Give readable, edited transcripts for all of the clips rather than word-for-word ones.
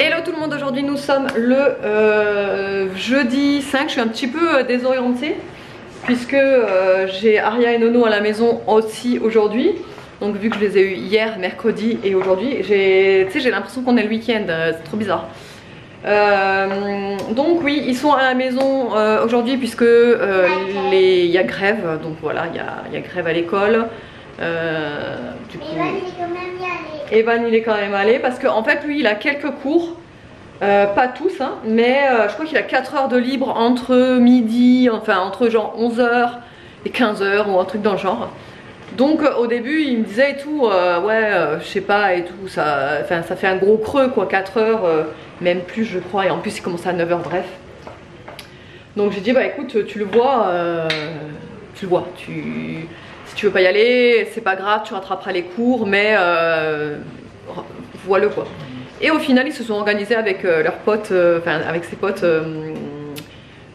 Hello tout le monde, aujourd'hui nous sommes le jeudi 5, je suis un petit peu désorientée puisque j'ai Aria et Nono à la maison aussi aujourd'hui. Donc vu que je les ai eu hier, mercredi et aujourd'hui, j'ai l'impression qu'on est le week-end, c'est trop bizarre. Donc oui, ils sont à la maison aujourd'hui puisque il y a grève, donc voilà, il y a grève à l'école. Du coup, Evan il est quand même allé parce qu'en fait lui il a quelques cours, pas tous hein, mais je crois qu'il a 4 heures de libre entre midi, enfin entre genre 11h et 15h ou un truc dans le genre. Donc au début il me disait et tout, ouais je sais pas et tout, ça fait un gros creux quoi, 4 heures, même plus je crois, et en plus il commence à 9h, bref. Donc j'ai dit bah écoute tu le vois, si tu veux pas y aller c'est pas grave, tu rattraperas les cours, mais voilà quoi. Et au final ils se sont organisés avec leurs potes, enfin avec ses potes,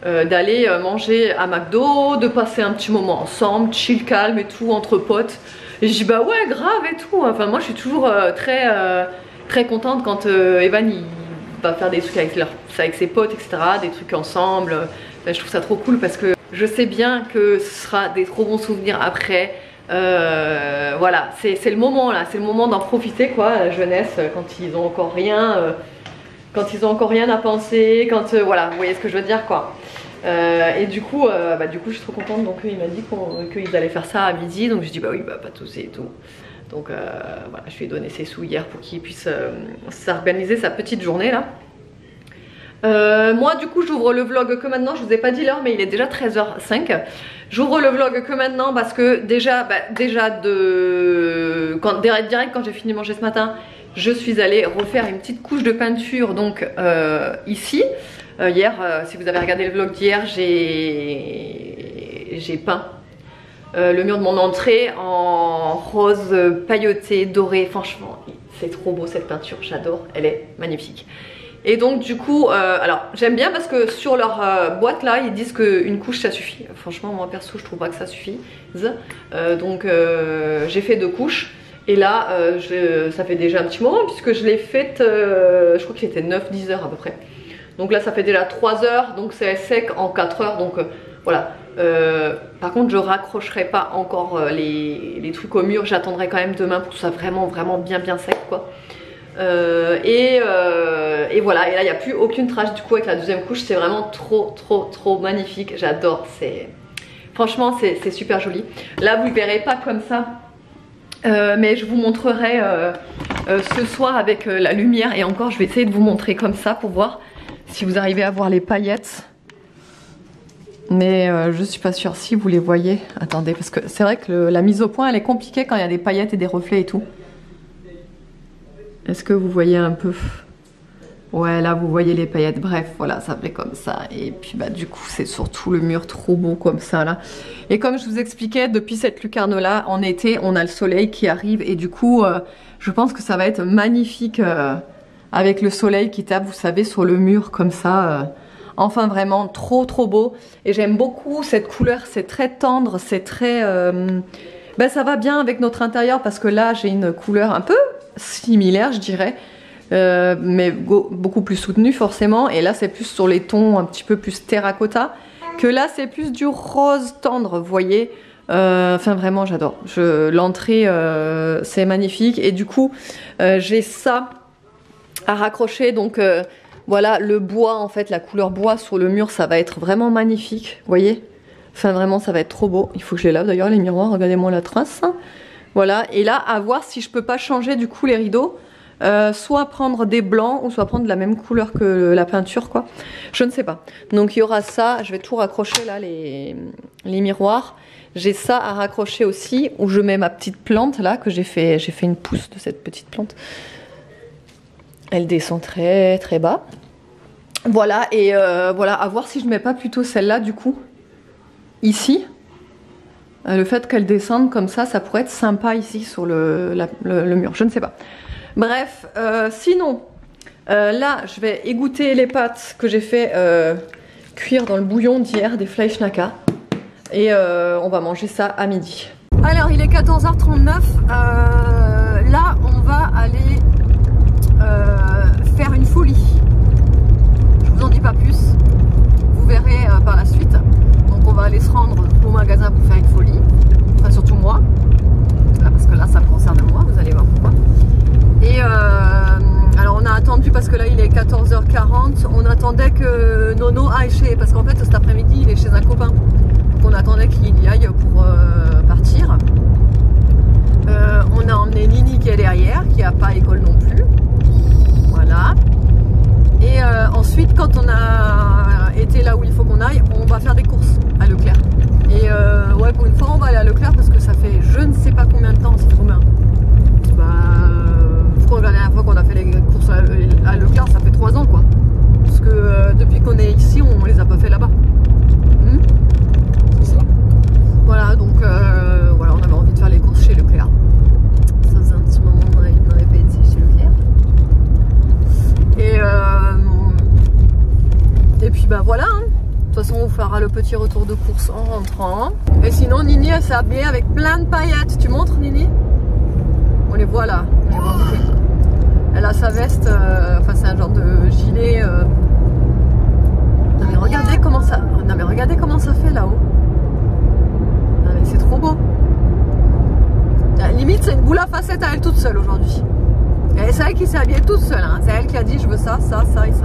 d'aller manger à McDo, de passer un petit moment ensemble, chill, calme et tout, entre potes. Et je dis bah ouais grave et tout, enfin moi je suis toujours très contente quand Evan il va faire des trucs avec ses potes, etc., des trucs ensemble. Enfin, je trouve ça trop cool parce que je sais bien que ce sera des trop bons souvenirs après. Voilà, c'est le moment là, c'est le moment d'en profiter quoi, la jeunesse, quand ils ont encore rien, à penser, quand voilà, vous voyez ce que je veux dire quoi. Et du coup, je suis trop contente, donc il m'a dit qu'ils allaient faire ça à midi, donc je dis bah oui, bah pas tous et tout. Donc voilà, je lui ai donné ses sous hier pour qu'il puisse s'organiser sa petite journée là. Moi du coup j'ouvre le vlog que maintenant, je vous ai pas dit l'heure mais il est déjà 13h05. J'ouvre le vlog que maintenant parce que direct quand j'ai fini de manger ce matin, je suis allée refaire une petite couche de peinture donc ici. Hier, si vous avez regardé le vlog d'hier, j'ai peint le mur de mon entrée en rose pailleté, doré. Franchement, c'est trop beau cette peinture, j'adore, elle est magnifique. Et donc du coup, alors j'aime bien parce que sur leur boîte là, ils disent qu'une couche ça suffit. Franchement, moi perso, je trouve pas que ça suffise. Donc j'ai fait 2 couches. Et là, ça fait déjà un petit moment puisque je l'ai faite, je crois qu'il était 9-10 heures à peu près. Donc là, ça fait déjà 3 heures, donc c'est sec en 4 heures. Donc voilà. Par contre, je raccrocherai pas encore les trucs au mur. J'attendrai quand même demain pour que ce soit vraiment bien sec quoi. Et voilà, et là il n'y a plus aucune trace du coup avec la deuxième couche, c'est vraiment trop magnifique, j'adore, franchement c'est super joli. Là vous ne le verrez pas comme ça, mais je vous montrerai ce soir avec la lumière, et encore je vais essayer de vous montrer comme ça pour voir si vous arrivez à voir les paillettes. Mais je suis pas sûre si vous les voyez. Attendez, parce que c'est vrai que la mise au point elle est compliquée quand il y a des paillettes et des reflets et tout. Est-ce que vous voyez un peu? Ouais, là vous voyez les paillettes. Bref, voilà, ça fait comme ça. Et puis bah du coup c'est surtout le mur trop beau comme ça là. Et comme je vous expliquais, depuis cette lucarne là, en été on a le soleil qui arrive. Et du coup je pense que ça va être magnifique avec le soleil qui tape, vous savez, sur le mur comme ça. Enfin vraiment trop beau. Et j'aime beaucoup cette couleur, c'est très tendre, c'est très... ça va bien avec notre intérieur parce que là j'ai une couleur un peu similaire je dirais, mais beaucoup plus soutenue forcément, et là c'est plus sur les tons un petit peu plus terracotta, que là c'est plus du rose tendre, vous voyez. Enfin vraiment j'adore, l'entrée c'est magnifique, et du coup j'ai ça à raccrocher, donc voilà, le bois en fait, la couleur bois sur le mur, ça va être vraiment magnifique, vous voyez. Enfin vraiment ça va être trop beau. Il faut que je les lave d'ailleurs les miroirs, regardez-moi la trace. Voilà, et là à voir si je peux pas changer du coup les rideaux, soit prendre des blancs ou soit prendre la même couleur que la peinture quoi. Je ne sais pas. Donc il y aura ça, je vais tout raccrocher là, les miroirs. J'ai ça à raccrocher aussi, où je mets ma petite plante là que j'ai fait une pousse de cette petite plante. Elle descend très bas. Voilà, et voilà, à voir si je mets pas plutôt celle-là du coup ici. Le fait qu'elle descende comme ça pourrait être sympa ici sur le mur, je ne sais pas. Bref, sinon, là je vais égoutter les pâtes que j'ai fait cuire dans le bouillon d'hier, des Fleischknacker. Et on va manger ça à midi. Alors il est 14h39, là on va aller faire une folie. attendu parce que là il est 14h40. On attendait que Nono aille chez... Parce qu'en fait cet après-midi il est chez un copain. Donc on attendait qu'il y aille pour partir. On a emmené Nini qui est derrière, qui n'a pas école non plus. Voilà. Et ensuite quand on a été là où il faut qu'on aille, on va faire des courses à Leclerc. Et ouais, pour une fois on va aller à Leclerc parce que ça fait je ne sais pas combien de temps, c'est trop bien. Je crois que la dernière fois qu'on a fait les courses à Leclerc, ça fait 3 ans quoi. Parce que depuis qu'on est ici, on les a pas fait là-bas. C'est ça. Voilà, donc voilà, on avait envie de faire les courses chez Leclerc. Ça faisait un petit moment qu'on n'avait pas été chez Leclerc. Et puis bah voilà, hein. De toute façon on fera le petit retour de course en rentrant. Et sinon Nini elle s'est habillée avec plein de paillettes. Tu montres Nini? On les voit là, on les voit bouger. Elle a sa veste, enfin c'est un genre de gilet. Non mais regardez comment ça. Non mais regardez comment ça fait là-haut. Non mais c'est trop beau. Limite c'est une boule à facettes à elle toute seule aujourd'hui. Et c'est elle qui s'est habillée toute seule, hein. C'est elle qui a dit je veux ça, ça, ça et ça.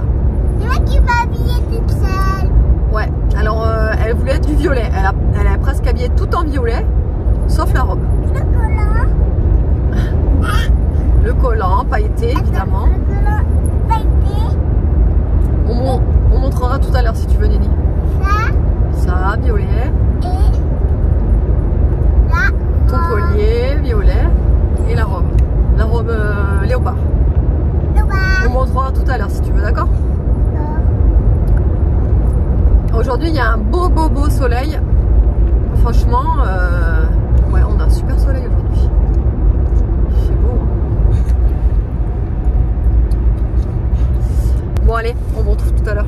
C'est moi qui m'a habillée toute seule. Ouais, alors elle voulait être du violet. Elle a presque habillé tout en violet, sauf la robe. Le collant. Le collant, pailleté évidemment. Le collant pailleté. On montrera tout à l'heure si tu veux Nini. Ça, violet. Et là. Ton collier, violet. Et la robe. La robe léopard. On montrera tout à l'heure si tu veux, d'accord? Aujourd'hui il y a un beau soleil. Franchement, ouais, on a un super soleil aujourd'hui. C'est beau. Bon allez, on vous retrouve tout à l'heure.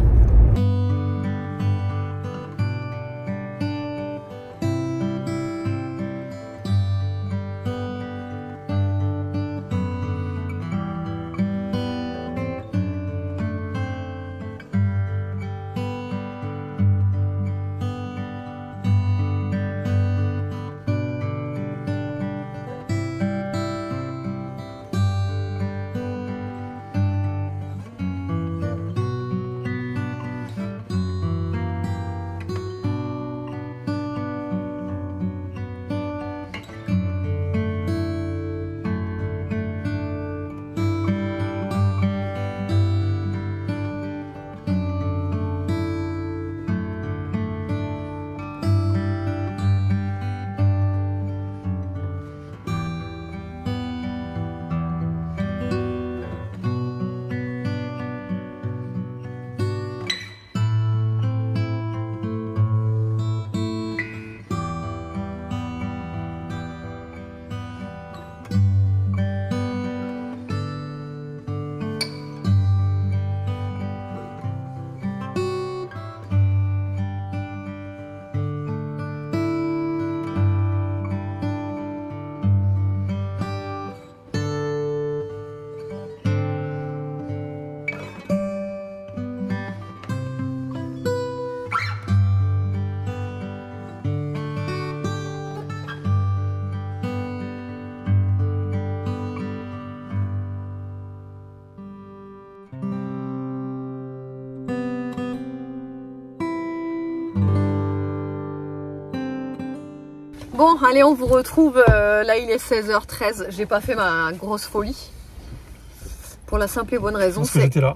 Bon, allez, on vous retrouve. Là, il est 16h13. J'ai pas fait ma grosse folie. Pour la simple et bonne raison. Parce que j'étais là.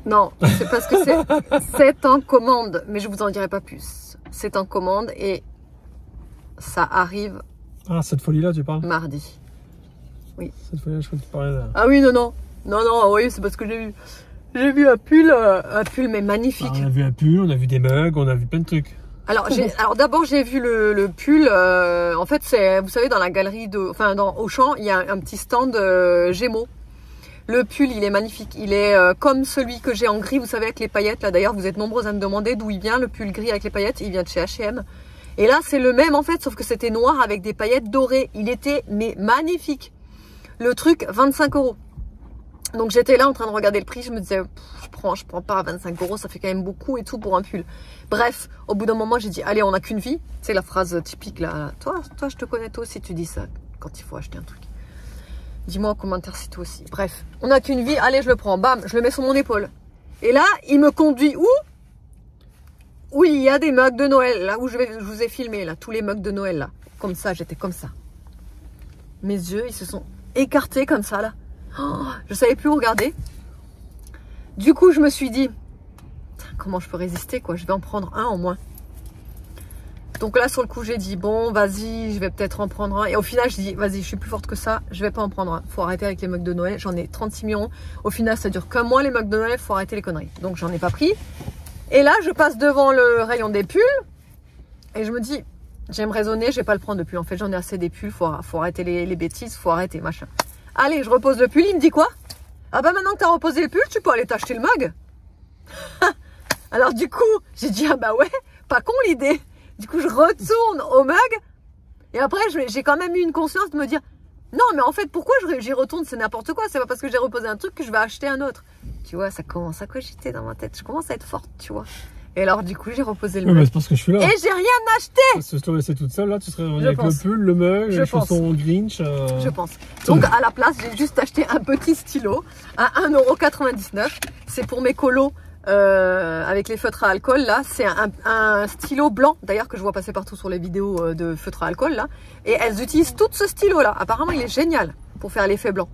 Non, c'est parce que c'est en commande. Mais je vous en dirai pas plus. C'est en commande et ça arrive. Ah, cette folie-là, tu parles? Mardi. Oui. Cette folie-là, je crois que tu parlais de... Ah oui, non, non. Non, non, oui, c'est parce que j'ai vu. J'ai vu un pull mais magnifique. Ah, on a vu un pull, on a vu des mugs, on a vu plein de trucs. Alors d'abord j'ai vu le pull. En fait c'est, vous savez, dans la galerie dans Auchan, il y a un petit stand Gémeaux. Le pull il est magnifique. Il est comme celui que j'ai en gris, vous savez, avec les paillettes. Là d'ailleurs vous êtes nombreux à me demander d'où il vient, le pull gris avec les paillettes. Il vient de chez H&M. Et là c'est le même en fait, sauf que c'était noir avec des paillettes dorées. Il était mais magnifique. Le truc 25 €. Donc j'étais là en train de regarder le prix, je me disais je prends pas à 25 €, ça fait quand même beaucoup et tout pour un pull. Bref, au bout d'un moment j'ai dit allez, on n'a qu'une vie. C'est la phrase typique là. Toi je te connais, toi aussi tu dis ça quand il faut acheter un truc. Dis-moi en commentaire si toi aussi. Bref, on n'a qu'une vie. Allez, je le prends. Bam, je le mets sur mon épaule. Et là, il me conduit où? Oui, il y a des mugs de Noël. Là où je vous ai filmé, là. Tous les mugs de Noël, là. Comme ça, j'étais comme ça. Mes yeux, ils se sont écartés comme ça, là. Oh, je savais plus où regarder. Du coup, je me suis dit, comment je peux résister, quoi? Je vais en prendre un au moins. Donc là, sur le coup, j'ai dit, bon, vas-y, je vais peut-être en prendre un. Et au final, je dis, vas-y, je suis plus forte que ça, je vais pas en prendre un. Faut arrêter avec les mugs de Noël. J'en ai 36 millions. Au final, ça dure qu'un mois, les mugs de Noël. Faut arrêter les conneries. Donc, j'en ai pas pris. Et là, je passe devant le rayon des pulls. Et je me dis, j'aime raisonner, je vais pas le prendre de pull. En fait, j'en ai assez des pulls. Faut arrêter les bêtises. Faut arrêter, machin. Allez, je repose le pull. Il me dit quoi? Ah bah, maintenant que t'as reposé le pull, tu peux aller t'acheter le mug. Alors, du coup, j'ai dit, ah bah ouais, pas con l'idée. Du coup, je retourne au mug. Et après, j'ai quand même eu une conscience de me dire, non, mais en fait, pourquoi j'y retourne? C'est n'importe quoi. C'est pas parce que j'ai reposé un truc que je vais acheter un autre. Tu vois, ça commence à cogiter dans ma tête. Je commence à être forte, tu vois. Et alors, du coup, j'ai reposé le mug. mais c'est parce que je suis là. Et j'ai rien acheté. Si je te laissais toute seule, là, tu serais revenue Je avec pense. le pull, le mug, Je les pense. chaussons Grinch. Je pense. Donc, à la place, j'ai juste acheté un petit stylo à 1,99 €. C'est pour mes colos. Avec les feutres à alcool là, c'est un stylo blanc d'ailleurs que je vois passer partout sur les vidéos de feutres à alcool là, et elles utilisent tout ce stylo là. Apparemment il est génial pour faire l'effet blanc.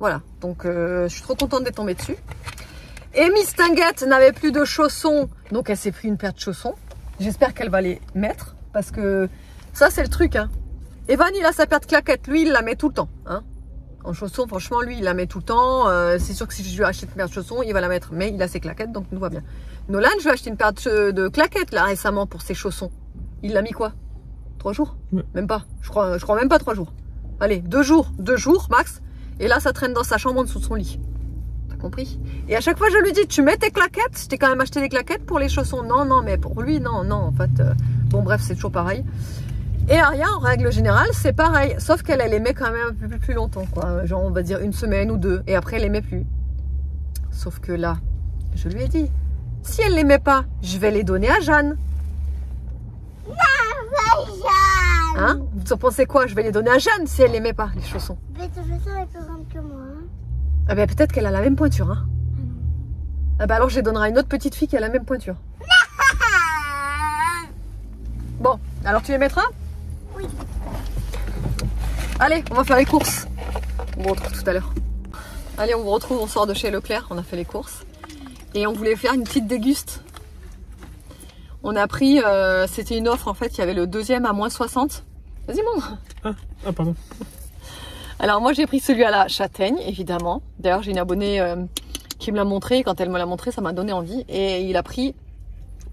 Voilà, donc je suis trop contente d'être tombée dessus. Et Miss Tinguette n'avait plus de chaussons, donc elle s'est pris une paire de chaussons. J'espère qu'elle va les mettre parce que ça c'est le truc hein. Evan il a sa paire de claquettes, lui il la met tout le temps hein. En chaussons, franchement, lui, il la met tout le temps. C'est sûr que si je lui achète une paire de chaussons, il va la mettre. Mais il a ses claquettes, donc tout va bien. Nolan, je lui ai acheté une paire de claquettes, là, récemment, pour ses chaussons. Il l'a mis quoi? 3 jours? Ouais. Même pas. Je crois même pas 3 jours. Allez, 2 jours. 2 jours, max. Et là, ça traîne dans sa chambre en dessous de son lit. T'as compris? Et à chaque fois, je lui dis, tu mets tes claquettes? Je t'ai quand même acheté des claquettes pour les chaussons. Non, non, mais pour lui, non, non. En fait, bon, bref, c'est toujours pareil. Et Aria, en règle générale, c'est pareil. Sauf qu'elle les met quand même un peu plus longtemps, quoi. Genre, on va dire 1 semaine ou 2. Et après, elle les met plus. Sauf que là, je lui ai dit, si elle les met pas, je vais les donner à Jeanne. Hein? Vous en pensez quoi? Je vais les donner à Jeanne si elle les met pas, les chaussons. Mais ton chausson est plus grande que moi. Hein. Ah ben, peut-être qu'elle a la même pointure, hein. Ah ben, alors, je les donnerai à une autre petite fille qui a la même pointure. Bon, alors tu les mettras? Oui. Allez, on va faire les courses. On vous retrouve tout à l'heure. Allez, on vous retrouve, on sort de chez Leclerc, on a fait les courses. Et on voulait faire une petite déguste. On a pris, c'était une offre en fait, il y avait le deuxième à moins 60. Vas-y, montre. Ah, pardon. Alors moi j'ai pris celui à la châtaigne, évidemment. D'ailleurs j'ai une abonnée qui me l'a montré, quand elle me l'a montré, ça m'a donné envie. Et il a pris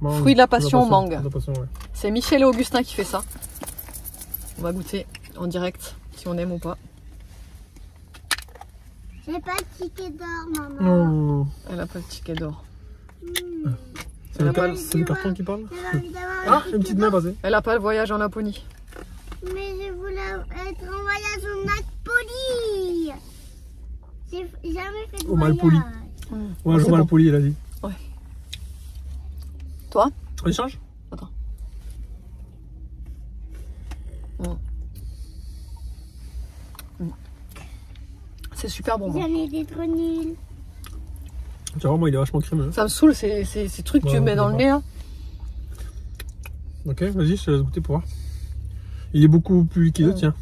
fruit de la passion, mangue. Ouais. C'est Michel et Augustin qui fait ça. On va goûter en direct, si on aime ou pas. J'ai pas de ticket d'or, maman. Non. Elle a pas le ticket d'or. C'est le carton qui parle? J'ai envie d'avoir Ah, un ticket une petite main, d'or. vas-y. Elle a pas le voyage en Laponie. Mais je voulais être en voyage en Napoli. J'ai jamais fait de Au voyage. Malpoli. Ouais, C'est je mal bon. poli, il a dit. Toi? On échange? Attends. C'est super bon. Moi. J'en ai des trop nuls. Tu vois, moi, il est vachement crémeux. Ça me saoule ces trucs que tu Ouais, mets dans le d'accord. nez. Hein. Ok, vas-y, je te laisse goûter pour voir. Il est beaucoup plus liquide, tiens.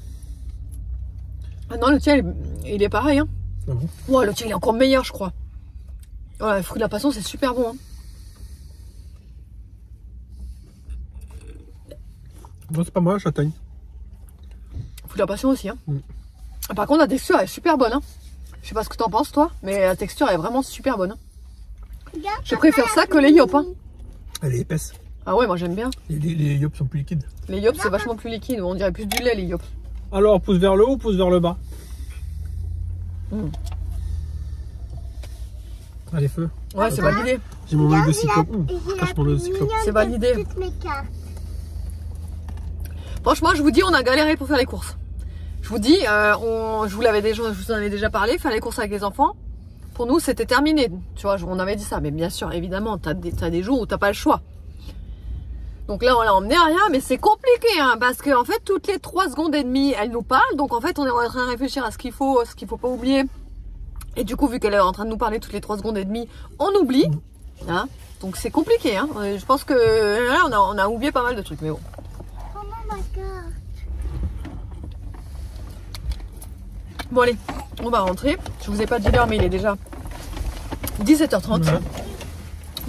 Ah non, le tien, il est pareil. Hein. Ah bon? Ouais, le tien, il est encore meilleur, je crois. Voilà, le fruit de la passion, c'est super bon. Hein. Non, c'est pas moi, châtaigne. Le fruit de la passion aussi. Hein. Mm. Par contre, la texture elle est super bonne. Hein. Je sais pas ce que t'en penses, toi, mais la texture elle est vraiment super bonne. Hein. Regarde, Je préfère ça que les yops. Hein. Elle est épaisse. Ah ouais, moi j'aime bien. Les yops sont plus liquides. Les yops, c'est vachement plus liquide. On dirait plus du lait, les yops. Alors, pouce vers le haut ou pouce vers le bas? Allez, feu. Ouais, c'est validé. J'ai mon œil de il a- cyclope. il a Cache mon œil de plus cyclope. mignon C'est validé. que toutes mes cartes. Franchement, je vous dis, on a galéré pour faire les courses. Je vous dis, je vous en avais déjà parlé, faire les courses avec les enfants. Pour nous, c'était terminé. Tu vois, on avait dit ça. Mais bien sûr, évidemment, t'as des jours où t'as pas le choix. Donc là, on l'a emmené à rien, mais c'est compliqué, hein, parce qu'en fait, toutes les 3 secondes et demie, elle nous parle. Donc en fait, on est en train de réfléchir à ce qu'il faut pas oublier. Et du coup, vu qu'elle est en train de nous parler toutes les 3 secondes et demie, on oublie. Hein. Donc c'est compliqué, hein. Je pense que là, on a oublié pas mal de trucs, mais bon. Comment ma carte? Bon allez, on va rentrer. Je vous ai pas dit l'heure, mais il est déjà 17h30. Ouais.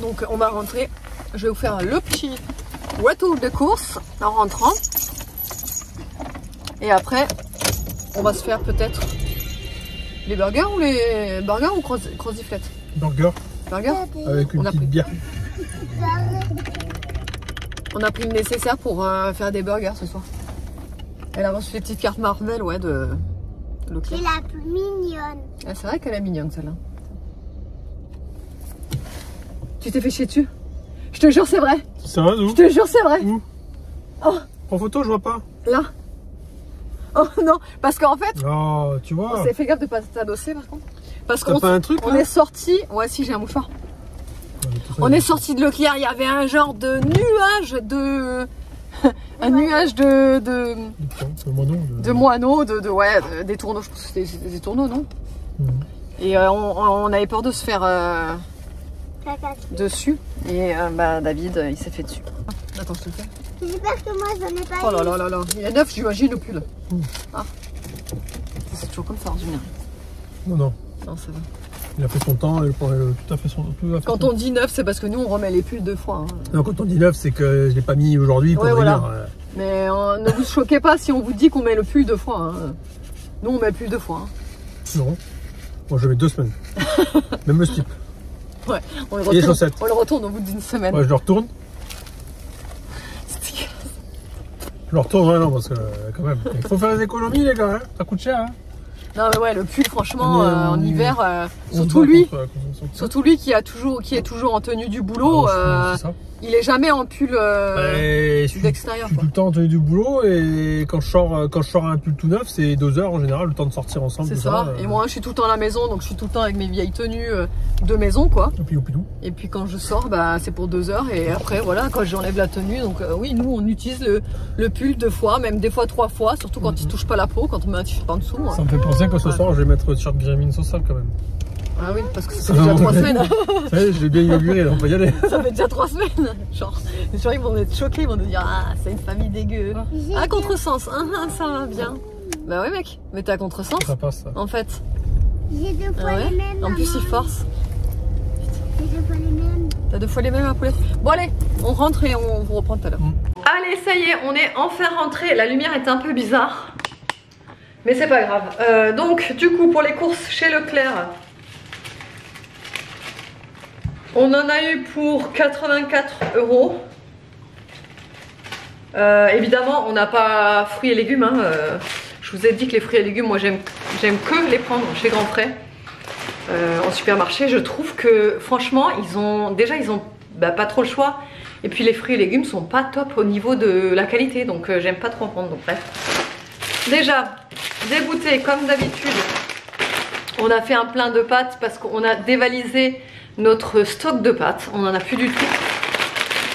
Donc on va rentrer. Je vais vous faire le petit retour de course en rentrant. Et après, on va se faire peut-être les burgers ou croziflette. Burger. Burger. Avec une petite bière. On a pris le nécessaire pour faire des burgers ce soir. Elle a reçu les petites cartes Marvel, ouais, de Leclerc. C'est la plus mignonne. Ah, c'est vrai qu'elle est mignonne celle-là. Tu t'es fait chier dessus? Je te jure, c'est vrai. C'est vrai, où? Je te jure, c'est vrai. Où? Oh. En photo, je vois pas. Là. Oh non, parce qu'en fait, oh, tu vois. On s'est fait gaffe de pas t'adosser par contre. Parce qu'on on est sorti. Ouais, si j'ai un mouchoir. On est sorti de Leclerc, il y avait un genre de nuage de. Un nuage de moineaux, des tourneaux, je pense que c'était des tourneaux, non? Et on avait peur de se faire dessus. Et David, il s'est fait dessus. Attends, je te le fais. J'espère que moi, je n'en ai pas. Oh là là là là, il est neuf, j'imagine, le pull. Ah. C'est toujours comme ça en général. Non, non. Non, ça va. Il a fait son temps, tout à fait son temps. Quand on dit neuf, c'est parce que nous on remet les pulls 2 fois. Hein. Non, quand on dit neuf, c'est que je l'ai pas mis aujourd'hui pour voilà. venir. Mais ne vous choquez pas si on vous dit qu'on met le pull 2 fois. Hein. Nous on met le pull 2 fois. Hein. Non. Moi je mets 2 semaines. Même le slip. Ouais, on le retourne, les chaussettes. On le retourne au bout d'une semaine. Ouais, je le retourne. Je le retourne, ouais, non, parce que quand même, il faut faire des économies, les gars, hein. Ça coûte cher. Hein. Non, mais ouais, le pull, franchement, en hiver, surtout lui qui est toujours en tenue du boulot, il est jamais en pull d'extérieur. Je suis tout le temps en tenue du boulot et quand je sors un pull tout neuf, c'est 2 heures en général, le temps de sortir ensemble. C'est ça. Et moi, je suis tout le temps à la maison, donc je suis tout le temps avec mes vieilles tenues de maison, quoi. Et puis quand je sors, c'est pour 2 heures et après, voilà, quand j'enlève la tenue, donc oui, nous, on utilise le pull 2 fois, même des fois 3 fois, surtout quand il touche pas la peau, quand on met un t-shirt en dessous. Ça me fait penser que ce soir, je vais mettre le t-shirt Grémine Social quand même. Ah oui, parce que ça fait déjà 3 semaines. Ça y est, je l'ai bien inauguré, on peut y aller. Ça fait déjà 3 semaines. Genre, les gens ils vont être choqués, ils vont nous dire ah, c'est une famille dégueu. Ah, contresens, ça va bien. Bah ouais, mec, mais t'es à contresens. Ça passe, ça. En fait. J'ai 2 fois les mêmes. En plus, il force. J'ai 2 fois les mêmes. T'as 2 fois les mêmes, la poulette. Bon, allez, on rentre et on vous reprend tout à l'heure. Allez, ça y est, on est enfin rentré. La lumière est un peu bizarre. Mais c'est pas grave. Donc, du coup, pour les courses chez Leclerc. On en a eu pour 84 €. Évidemment, on n'a pas fruits et légumes. Hein. Je vous ai dit que les fruits et légumes, moi j'aime que les prendre chez Grand Frais. En supermarché, je trouve que franchement, ils ont pas trop le choix. Et puis les fruits et légumes sont pas top au niveau de la qualité. Donc j'aime pas trop en prendre. Donc bref. Déjà, dégoûté comme d'habitude. On a fait un plein de pâtes parce qu'on a dévalisé notre stock de pâtes, on en a plus du tout.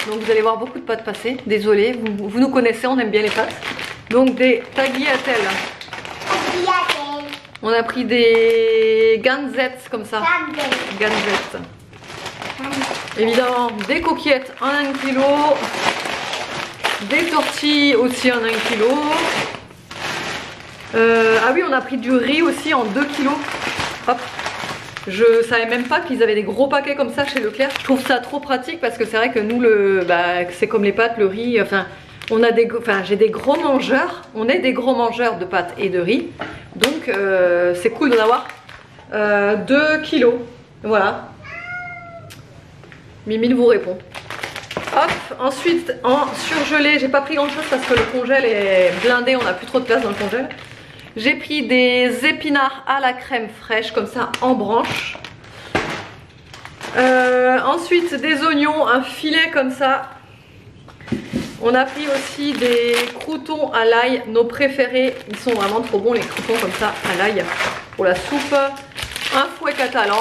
Donc vous allez voir beaucoup de pâtes passer. Désolée, vous nous connaissez, on aime bien les pâtes. Donc des tagliatelles. On a pris des ganzettes comme ça. Ganzettes. Évidemment, des coquillettes en 1 kg. Des tortilles aussi en 1 kg. Ah oui, on a pris du riz aussi en 2 kg. Hop. Je savais même pas qu'ils avaient des gros paquets comme ça chez Leclerc. Je trouve ça trop pratique parce que c'est vrai que nous, c'est comme les pâtes, le riz. Enfin, j'ai des gros mangeurs. On est des gros mangeurs de pâtes et de riz. Donc, c'est cool d'en avoir 2 kilos. Voilà. Mimine vous répond. Hop, ensuite en surgelé, j'ai pas pris grand chose parce que le congèle est blindé, on n'a plus trop de place dans le congèle. J'ai pris des épinards à la crème fraîche, comme ça, en branche. Ensuite, des oignons, un filet comme ça. On a pris aussi des croûtons à l'ail, nos préférés. Ils sont vraiment trop bons, les croûtons comme ça, à l'ail, pour la soupe. Un fouet catalan.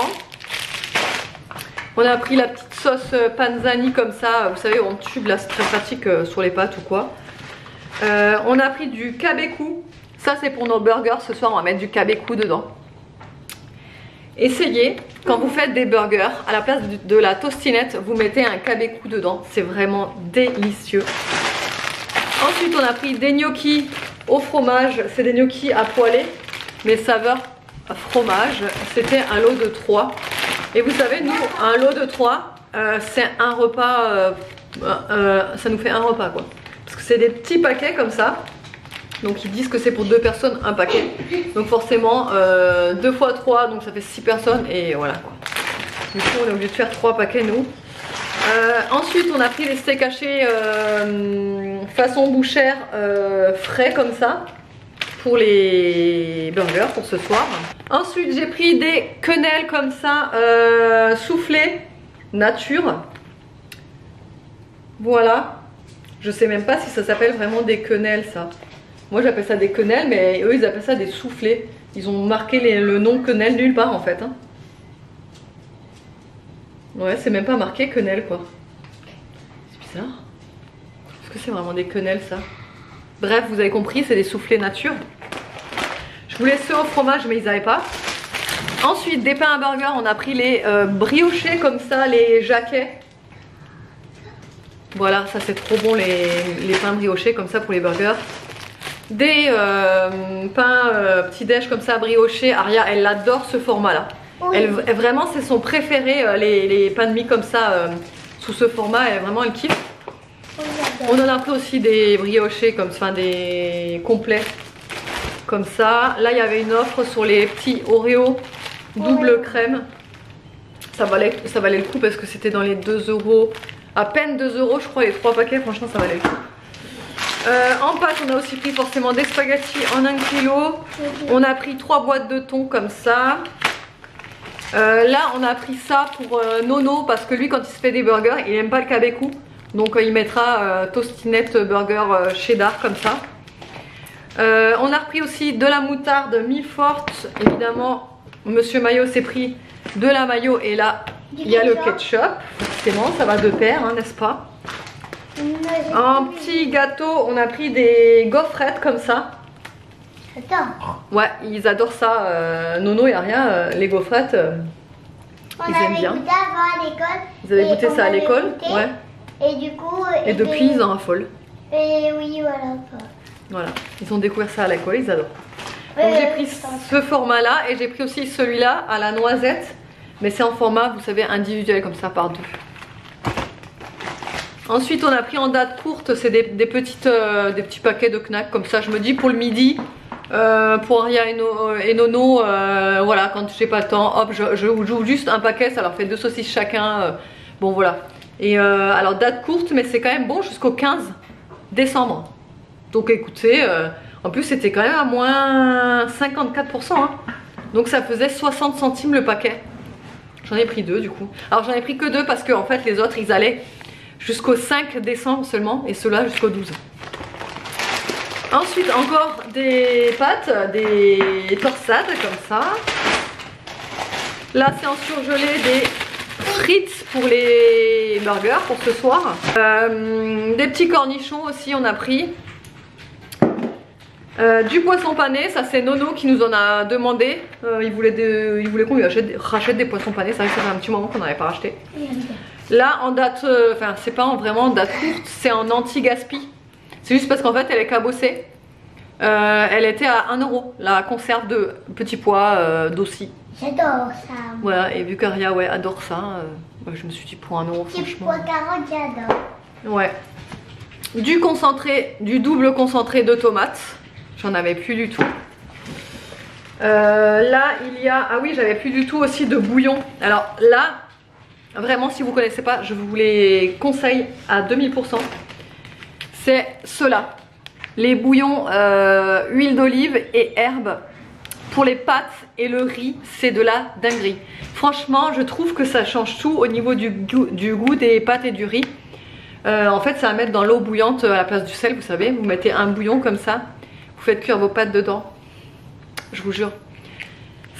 On a pris la petite sauce panzani comme ça, vous savez, en tube là, c'est très pratique sur les pâtes ou quoi. On a pris du kabeku, ça c'est pour nos burgers, ce soir on va mettre du kabeku dedans. Essayez, quand vous faites des burgers, à la place de la tostinette, vous mettez un kabeku dedans, c'est vraiment délicieux. Ensuite on a pris des gnocchis au fromage, c'est des gnocchis à poêler, mais saveur fromage, c'était un lot de 3. Et vous savez, nous, un lot de 3, c'est un repas, ça nous fait un repas quoi. Parce que c'est des petits paquets comme ça. Donc ils disent que c'est pour 2 personnes un paquet. Donc forcément 2 fois 3, donc ça fait 6 personnes et voilà quoi. Du coup on est obligé de faire 3 paquets nous. Ensuite on a pris les steaks hachés façon bouchère frais comme ça. Pour les burgers pour ce soir. Ensuite j'ai pris des quenelles comme ça soufflées nature. Voilà. Je sais même pas si ça s'appelle vraiment des quenelles ça. Moi j'appelle ça des quenelles, mais eux ils appellent ça des soufflés. Ils ont marqué le nom quenelle nulle part en fait hein. Ouais, c'est même pas marqué quenelle quoi. C'est bizarre. Est-ce que c'est vraiment des quenelles ça? Bref, vous avez compris, c'est des soufflés nature. Je voulais ceux au fromage mais ils n'avaient pas. Ensuite des pains à burger, on a pris les briochés comme ça, les jaquets. Voilà, ça c'est trop bon les pains briochés comme ça pour les burgers. Des pains petit déj comme ça briochés. Aria elle adore ce format là. Oui. Vraiment c'est son préféré les pains de mie comme ça sous ce format, vraiment elle kiffe. On en a pris aussi des briochés comme ça, des complets comme ça. Là il y avait une offre sur les petits Oreo double crème. Ça valait le coup parce que c'était dans les 2 €, à peine 2 € je crois les 3 paquets, franchement ça valait le coup. En pâte on a aussi pris forcément des spaghettis en 1 kg. On a pris 3 boîtes de thon comme ça. Là on a pris ça pour Nono parce que lui quand il se fait des burgers il aime pas le kabeku. Donc il mettra tostinette burger cheddar comme ça. On a repris aussi de la moutarde mi-forte. Évidemment Monsieur Maillot s'est pris de la mayo et là il y a le ketchup. Forcément ça va de pair hein, n'est-ce pas? En petit gâteau on a pris des gaufrettes comme ça. Ouais ils adorent ça. Nono et Aria les gaufrettes ils aiment bien. Vous avez goûté ça à l'école? Ouais. Et du coup... Et depuis ils en raffolent. Et oui voilà. Voilà, ils ont découvert ça à l'école, ils adorent. Donc j'ai pris ce format là et j'ai pris aussi celui-là à la noisette. Mais c'est en format, vous savez, individuel comme ça par 2. Ensuite on a pris en date courte, c'est des petits paquets de Knack comme ça. Je me dis pour le midi, pour Aria et Nono, voilà, quand j'ai pas le temps, hop, je joue juste un paquet, ça leur fait 2 saucisses chacun. Bon voilà. Et alors date courte mais c'est quand même bon jusqu'au 15 décembre. Donc écoutez, en plus c'était quand même à moins 54% hein. Donc ça faisait 60 centimes le paquet. J'en ai pris 2 du coup. Alors j'en ai pris que 2 parce que en fait les autres ils allaient jusqu'au 5 décembre seulement et ceux-là jusqu'au 12. Ensuite encore des pâtes, des torsades comme ça. Là c'est en surgelé des frites pour les burgers pour ce soir. Des petits cornichons aussi on a pris. Du poisson pané, ça c'est Nono qui nous en a demandé. Il voulait qu'on lui rachète des poissons panés. Ça fait un petit moment qu'on n'avait pas racheté. Là en date, enfin c'est pas vraiment en date courte, c'est en anti-gaspi. C'est juste parce qu'en fait elle est cabossée. Elle était à 1 € la conserve de petits pois d'ossi. J'adore ça. Voilà, et vu qu'Aria ouais, adore ça, je me suis dit pour 1 € Petit franchement. pois carotte, j'adore. Ouais. Du concentré, du double concentré de tomates. J'en avais plus du tout. Là il y a, ah oui j'avais plus du tout aussi de bouillon. Alors là, vraiment si vous connaissez pas, je vous les conseille à 2000%. C'est ceux-là. Les bouillons huile d'olive et herbes. Pour les pâtes et le riz, c'est de la dinguerie. Franchement, je trouve que ça change tout au niveau du goût des pâtes et du riz. En fait, c'est à mettre dans l'eau bouillante à la place du sel, vous savez. Vous mettez un bouillon comme ça, vous faites cuire vos pâtes dedans. Je vous jure,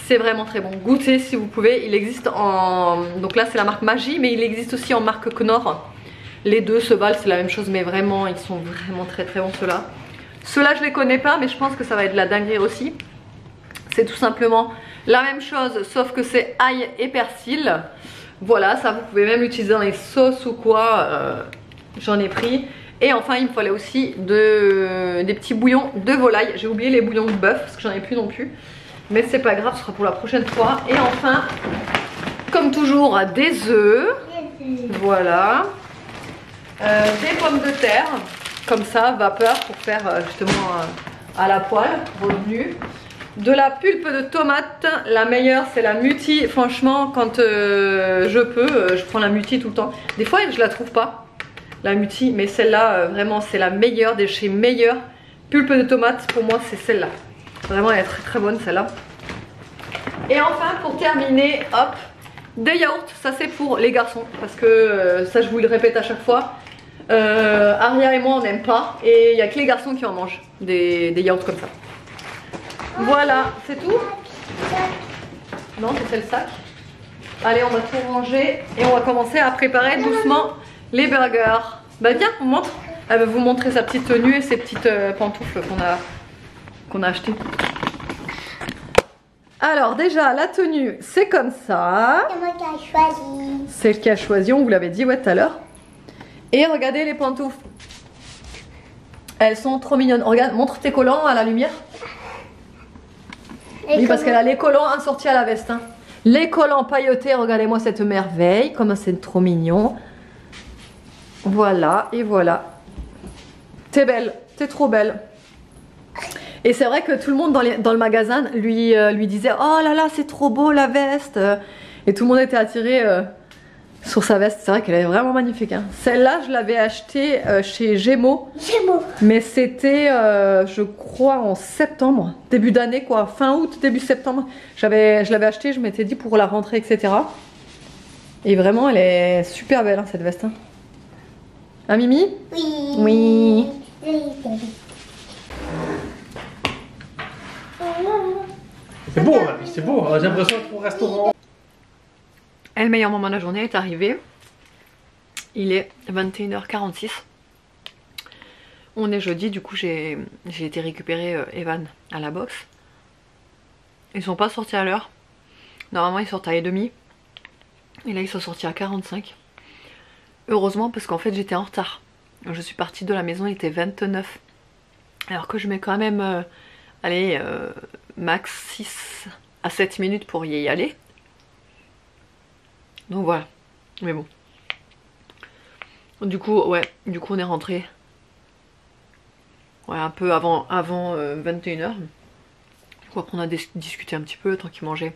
C'est vraiment très bon. Goûtez si vous pouvez. Il existe en... Donc là c'est la marque Maggi, mais il existe aussi en marque Knorr. Les deux se valent, c'est la même chose, mais vraiment ils sont vraiment très très bons ceux-là. Ceux-là je les connais pas, mais je pense que ça va être de la dinguerie aussi. C'est tout simplement la même chose, sauf que c'est ail et persil. Voilà, ça vous pouvez même l'utiliser dans les sauces ou quoi. J'en ai pris. Et enfin il me fallait aussi des petits bouillons de volaille. J'ai oublié les bouillons de bœuf parce que j'en ai plus non plus. Mais c'est pas grave, ce sera pour la prochaine fois. Et enfin, comme toujours, des œufs. Voilà. Des pommes de terre. Comme ça, vapeur pour faire justement à la poêle, revenu. De la pulpe de tomate. La meilleure c'est la Mutti. Franchement quand je peux, je prends la Mutti tout le temps. Des fois je la trouve pas, la Mutti. Mais celle-là vraiment c'est la meilleure des chez Meilleur. Pulpe de tomate pour moi c'est celle-là. Vraiment elle est très très bonne celle-là. Et enfin pour terminer, hop, des yaourts. Ça c'est pour les garçons. Parce que ça je vous le répète à chaque fois. Aria et moi on n'aime pas. Et il n'y a que les garçons qui en mangent des yaourts comme ça. Voilà, c'est tout? Non, c'est le sac. Allez, on va tout ranger et on va commencer à préparer doucement les burgers. Bah viens, on montre. Elle va vous montrer sa petite tenue et ses petites pantoufles qu'on a achetées. Alors déjà, la tenue, c'est comme ça. C'est moi qui ai choisi. C'est le qui a choisi, on vous l'avait dit ouais, tout à l'heure. Et regardez les pantoufles. Elles sont trop mignonnes. Regarde, montre tes collants à la lumière. Oui, parce qu'elle a les collants assortis à la veste. Hein. Les collants pailletés, regardez-moi cette merveille. Comment c'est trop mignon. Voilà, et voilà. T'es belle, t'es trop belle. Et c'est vrai que tout le monde dans le magasin lui disait « Oh là là, c'est trop beau la veste !» Et tout le monde était attiré sur sa veste. C'est vrai qu'elle est vraiment magnifique. Hein. Celle-là, je l'avais achetée chez Gémeaux. Mais c'était, je crois, en septembre. Début d'année, quoi. Fin août, début septembre. Je l'avais achetée, je m'étais dit pour la rentrée, etc. Et vraiment, elle est super belle, hein, cette veste. Hein, hein Mimi? Oui. Oui. C'est beau, hein, c'est beau. J'ai l'impression d'être au restaurant. Et le meilleur moment de la journée est arrivé. Il est 21h46. On est jeudi, du coup j'ai été récupérer Evan à la boxe. Ils sont pas sortis à l'heure. Normalement ils sortent à 1h30. Et là ils sont sortis à 45. Heureusement parce qu'en fait j'étais en retard. Je suis partie de la maison, il était 29. Alors que je mets quand même max 6 à 7 minutes pour y aller. Donc voilà, mais bon. Du coup, ouais, du coup on est rentré. Ouais, un peu avant 21h. Du coup après on a discuté un petit peu tant qu'il mangeait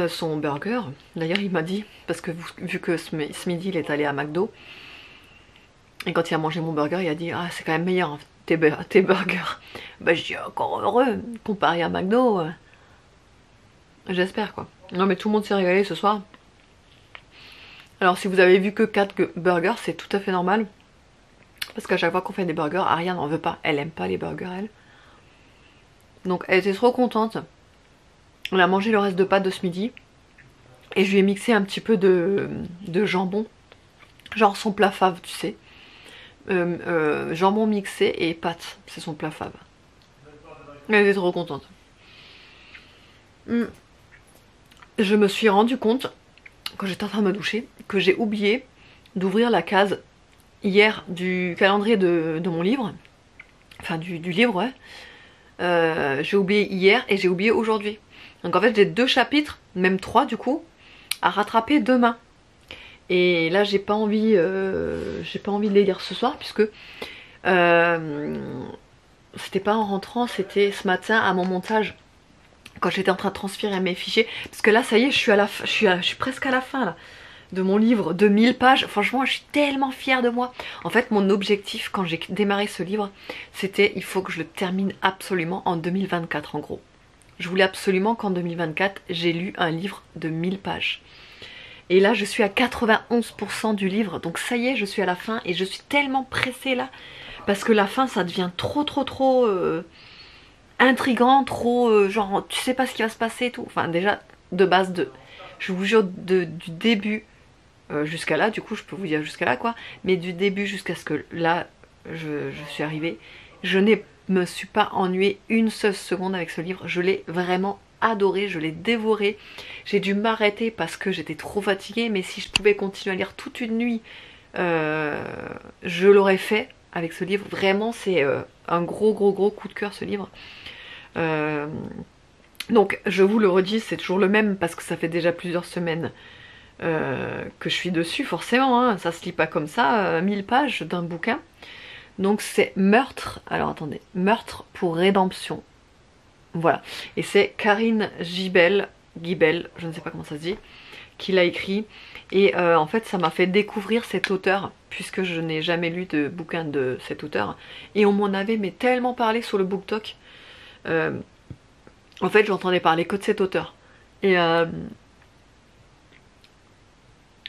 son burger. D'ailleurs il m'a dit, parce que vu que ce midi il est allé à McDo, et quand il a mangé mon burger il a dit « Ah c'est quand même meilleur hein, tes burgers ». Bah je dis encore heureux, comparé à McDo. J'espère quoi. Non mais tout le monde s'est régalé ce soir. Alors si vous avez vu que 4 burgers, c'est tout à fait normal. Parce qu'à chaque fois qu'on fait des burgers, Aria n'en veut pas. Elle aime pas les burgers, elle. Donc elle était trop contente. On a mangé le reste de pâtes de ce midi. Et je lui ai mixé un petit peu de jambon. Genre son plat fave, tu sais. Jambon mixé et pâtes. C'est son plat fave. Elle était trop contente. Je me suis rendu compte, quand j'étais en train de me doucher, que j'ai oublié d'ouvrir la case hier du calendrier de mon livre. Enfin du livre, ouais. J'ai oublié hier et j'ai oublié aujourd'hui. Donc en fait j'ai 2 chapitres, même 3 du coup, à rattraper demain. Et là j'ai pas envie de les lire ce soir puisque c'était pas en rentrant, c'était ce matin à mon montage. Quand j'étais en train de transférer mes fichiers, parce que là ça y est je suis presque à la fin là, de mon livre de 1000 pages. Franchement je suis tellement fière de moi. En fait mon objectif quand j'ai démarré ce livre, c'était il faut que je le termine absolument en 2024 en gros. Je voulais absolument qu'en 2024 j'ai lu un livre de 1000 pages. Et là je suis à 91% du livre, donc ça y est je suis à la fin et je suis tellement pressée là. Parce que la fin ça devient trop intriguant, trop genre tu sais pas ce qui va se passer et tout. Enfin déjà de base je vous jure du début jusqu'à là, du coup je peux vous dire jusqu'à là quoi, mais du début jusqu'à ce que là je suis arrivée, je ne me suis pas ennuyée une seule seconde avec ce livre. Je l'ai vraiment adoré, je l'ai dévoré. J'ai dû m'arrêter parce que j'étais trop fatiguée, mais si je pouvais continuer à lire toute une nuit, je l'aurais fait avec ce livre. Vraiment c'est un gros coup de cœur ce livre. Donc je vous le redis, c'est toujours le même parce que ça fait déjà plusieurs semaines que je suis dessus forcément, hein. Ça se lit pas comme ça, 1000 pages d'un bouquin. Donc c'est Meurtre, alors attendez, Meurtre pour rédemption. Voilà, et c'est Karine Gibel, je ne sais pas comment ça se dit, qui l'a écrit. Et en fait ça m'a fait découvrir cet auteur, puisque je n'ai jamais lu de bouquin de cet auteur. Et on m'en avait mais tellement parlé sur le BookTok. En fait j'entendais parler que de cet auteur. Et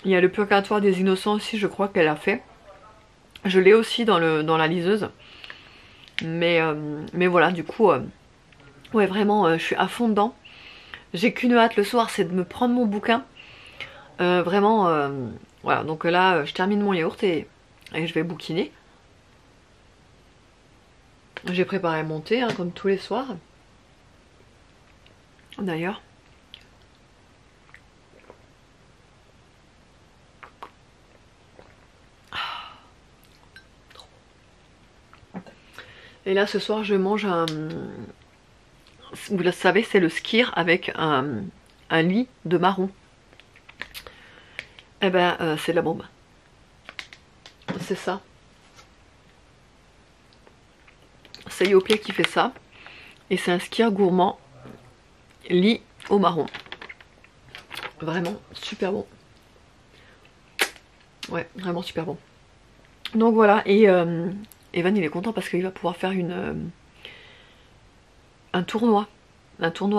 il y a Le Purgatoire des Innocents aussi, je crois qu'elle a fait. Je l'ai aussi dans la liseuse. Mais voilà, du coup, ouais, vraiment, je suis à fond dedans. J'ai qu'une hâte le soir, c'est de me prendre mon bouquin. Vraiment, voilà. Donc là, je termine mon yaourt et je vais bouquiner. J'ai préparé mon thé, hein, comme tous les soirs. D'ailleurs. Et là ce soir je mange un... Vous le savez, c'est le skyr avec un lit de marron. Eh ben c'est de la bombe. C'est ça. C'est Yoplait qui fait ça. Et c'est un skyr gourmand lit au marron. Vraiment super bon. Ouais, vraiment super bon. Donc voilà, et Evan il est content parce qu'il va pouvoir faire un tournoi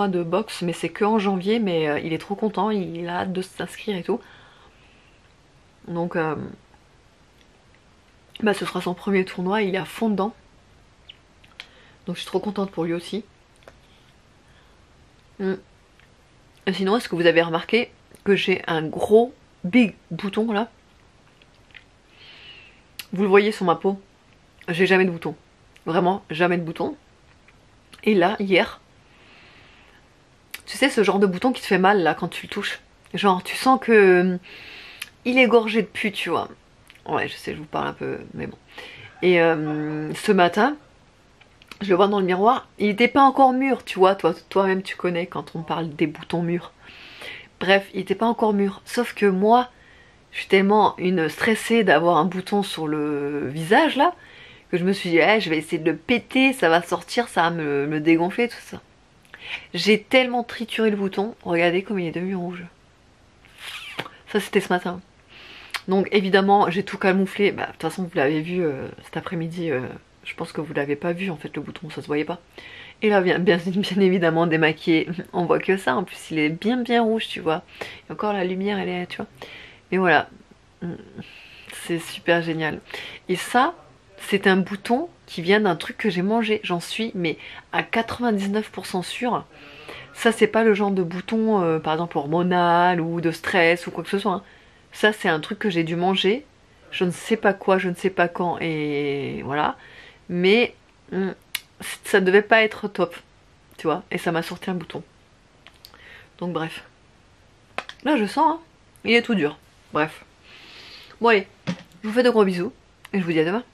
de boxe, mais c'est que en janvier, mais il est trop content, il a hâte de s'inscrire et tout. Donc bah, ce sera son premier tournoi, il est à fond dedans. Donc je suis trop contente pour lui aussi. Et sinon, est-ce que vous avez remarqué que j'ai un gros big bouton là? Vous le voyez sur ma peau, j'ai jamais de bouton. Vraiment, jamais de bouton. Et là, hier, tu sais ce genre de bouton qui te fait mal là quand tu le touches. Genre, tu sens que il est gorgé de pus, tu vois. Ouais, je sais, je vous parle un peu, mais bon. Et ce matin, je le vois dans le miroir, il n'était pas encore mûr, tu vois. Toi-même, tu connais quand on parle des boutons mûrs. Bref, il n'était pas encore mûr. Sauf que moi, je suis tellement une stressée d'avoir un bouton sur le visage là, que je me suis dit, je vais essayer de le péter, ça va sortir, ça va me dégonfler, tout ça. J'ai tellement trituré le bouton, regardez comme il est devenu rouge. Ça c'était ce matin. Donc évidemment j'ai tout camouflé, bah, de toute façon vous l'avez vu cet après-midi, je pense que vous l'avez pas vu en fait le bouton, ça se voyait pas. Et là bien évidemment démaquillé, on voit que ça, en plus il est bien rouge tu vois. Et encore la lumière elle est, tu vois. Mais voilà, c'est super génial. Et ça, c'est un bouton qui vient d'un truc que j'ai mangé, j'en suis mais à 99% sûre. Ça c'est pas le genre de bouton par exemple hormonal ou de stress ou quoi que ce soit, hein. Ça c'est un truc que j'ai dû manger, je ne sais pas quoi, je ne sais pas quand, et voilà. Mais ça devait pas être top, tu vois, et ça m'a sorti un bouton. Donc bref. Là je sens, hein, il est tout dur. Bref. Bon allez, je vous fais de gros bisous, et je vous dis à demain.